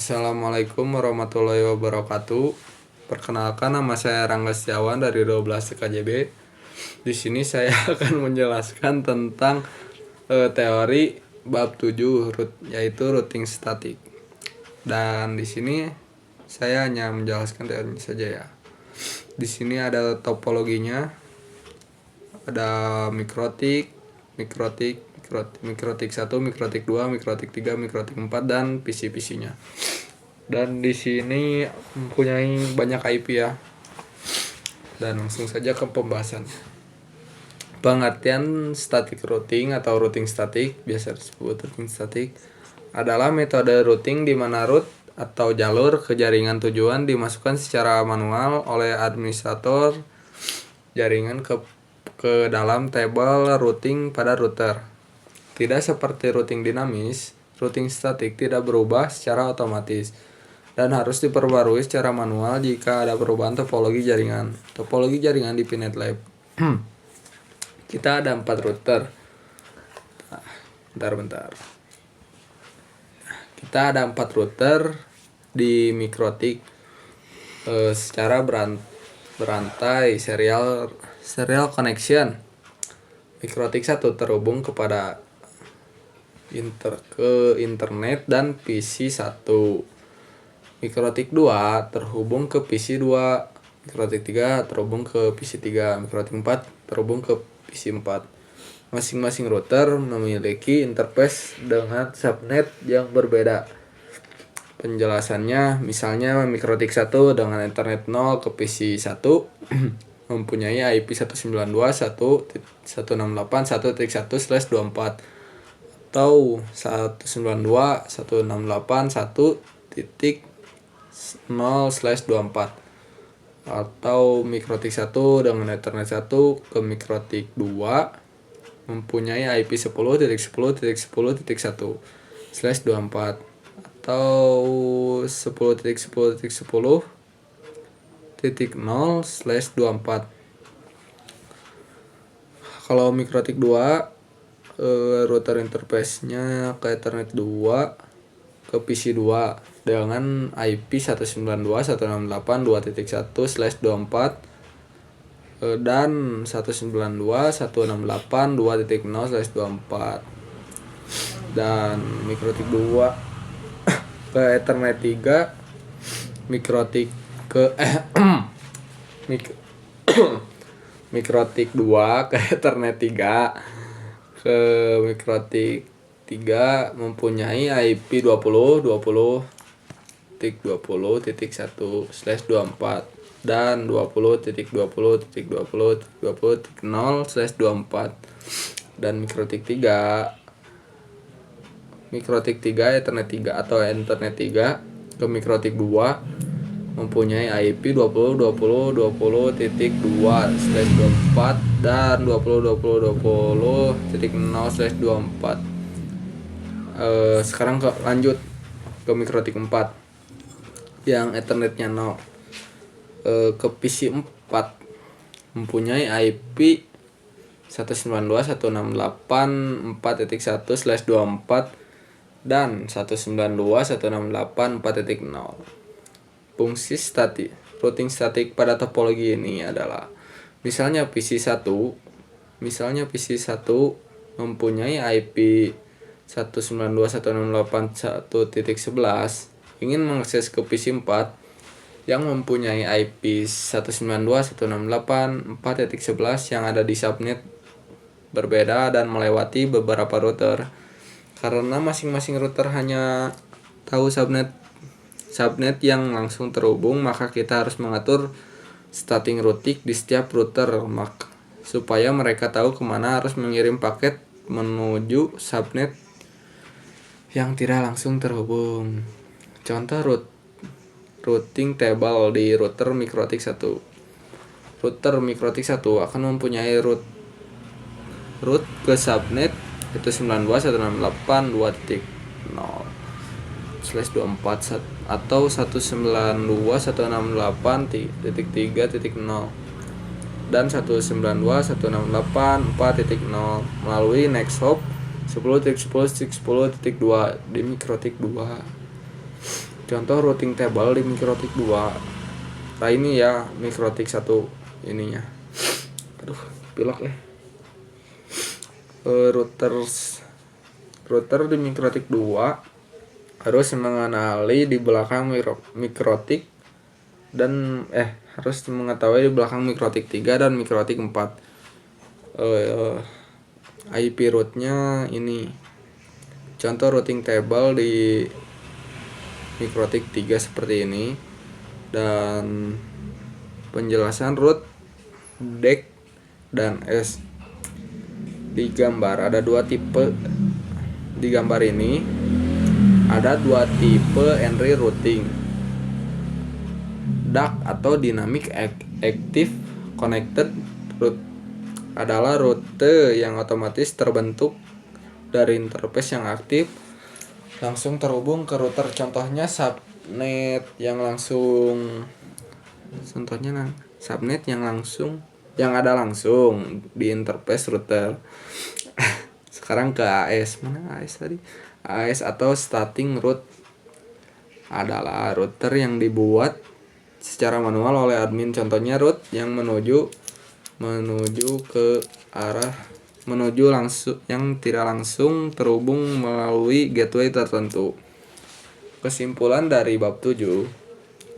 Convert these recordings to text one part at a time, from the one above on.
Assalamualaikum warahmatullahi wabarakatuh. Perkenalkan, nama saya Rangga Setiawan dari 12 TKJB. Di sini saya akan menjelaskan tentang teori bab 7 yaitu routing statik. Dan di sini saya hanya menjelaskan teorinya saja ya. Di sini ada topologinya. Ada mikrotik 1, mikrotik 2, mikrotik 3, mikrotik 4 dan PC-PC-nya. Dan di sini mempunyai banyak IP ya. Dan langsung saja ke pembahasan. Pengertian static routing atau routing statik, biasa disebut routing statik, adalah metode routing di mana route atau jalur ke jaringan tujuan dimasukkan secara manual oleh administrator jaringan ke dalam tabel routing pada router. Tidak seperti routing dinamis, routing statik tidak berubah secara otomatis dan harus diperbarui secara manual jika ada perubahan topologi jaringan. Topologi jaringan di Pinet Lab. Kita ada 4 router. Bentar. Kita ada 4 router di mikrotik secara berantai serial connection. Mikrotik 1 terhubung kepada internet dan PC 1. Mikrotik 2 terhubung ke PC 2. Mikrotik 3 terhubung ke PC 3. Mikrotik 4 terhubung ke PC 4. Masing-masing router memiliki interface dengan subnet yang berbeda. Penjelasannya, misalnya mikrotik 1 dengan internet 0 ke PC 1 mempunyai IP 192.168.1.1/24 atau 192.168.1.0/24, atau mikrotik 1 dengan ethernet 1 ke mikrotik 2 mempunyai IP 10.10.10.1/24 atau 10.10.10.0/24. Kalau mikrotik 2 router interface-nya ke Ethernet 2 ke PC 2 dengan IP 192.168.2.1/24 dan 192.168.2.0/24. Dan mikrotik 2 ke Ethernet 3 mikrotik 2 ke Ethernet 3 ke mikrotik 3 mempunyai IP 20.20.20.1/24 dan 20.20.20.20.0/24. Dan mikrotik 3 Ethernet 3 atau Ethernet 3 ke mikrotik 2 mempunyai IP 20.20.20.2/24 dan 20.20.20.0/24. Sekarang lanjut ke mikrotik 4 yang Ethernetnya 0. Ke PC 4 mempunyai IP 192.168.4.1/24 dan 192.168.4.0. Fungsi routing statik pada topologi ini adalah misalnya PC 1 mempunyai IP 192.168.1.11 ingin mengakses ke PC 4 yang mempunyai IP 192.168.4.11 yang ada di subnet berbeda dan melewati beberapa router. Karena masing-masing router hanya tahu subnet yang langsung terhubung, maka kita harus mengatur static routing di setiap router supaya mereka tahu kemana harus mengirim paket menuju subnet yang tidak langsung terhubung. Contoh routing table di router mikrotik 1. Router mikrotik 1 akan mempunyai route ke subnet itu 92.168.2.0/24 atau 192.168.3.0 dan 192.168.4.0 melalui next hop 10.10.10.2 di mikrotik 2. Contoh routing table di Mikrotik 2. Nah ini ya Mikrotik 1 ininya. Aduh, pilek ya. Router di Mikrotik 2 harus mengenali di belakang Mikrotik dan harus mengetahui di belakang Mikrotik 3 dan Mikrotik 4. IP rootnya ini. Contoh routing table di Mikrotik 3 seperti ini. Dan penjelasan root, DEC, dan S. Di gambar ada dua tipe. Di gambar ini ada dua tipe Henry routing. DAC atau Dynamic Active Connected Route adalah rute yang otomatis terbentuk dari interface yang aktif langsung terhubung ke router. Contohnya subnet yang ada langsung di interface router. Sekarang ke AS. Mana AS tadi? AS atau starting route adalah router yang dibuat secara manual oleh admin. Contohnya route yang menuju yang tidak langsung terhubung melalui gateway tertentu. Kesimpulan dari bab 7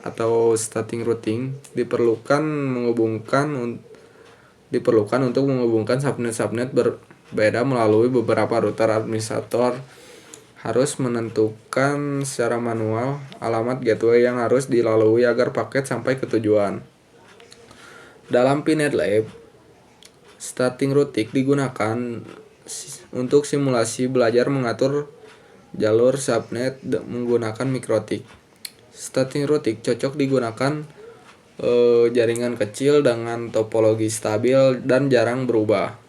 atau starting routing diperlukan untuk menghubungkan subnet berbeda melalui beberapa router. Administrator harus menentukan secara manual alamat gateway yang harus dilalui agar paket sampai ke tujuan. Dalam Pinet Lab, starting routing digunakan untuk simulasi belajar mengatur jalur subnet menggunakan Mikrotik. Starting routing cocok digunakan jaringan kecil dengan topologi stabil dan jarang berubah.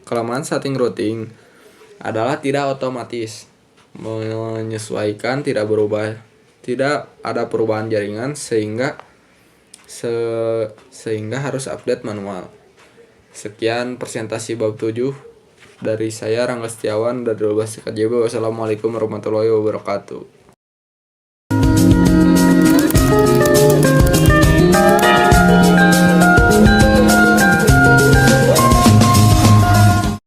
Kelemahan starting routing adalah tidak otomatis, menyesuaikan, tidak ada perubahan jaringan sehingga harus update manual. Sekian presentasi bab 7 dari saya Rangga Setiawan dari 12 TKJB. Wassalamualaikum warahmatullahi wabarakatuh.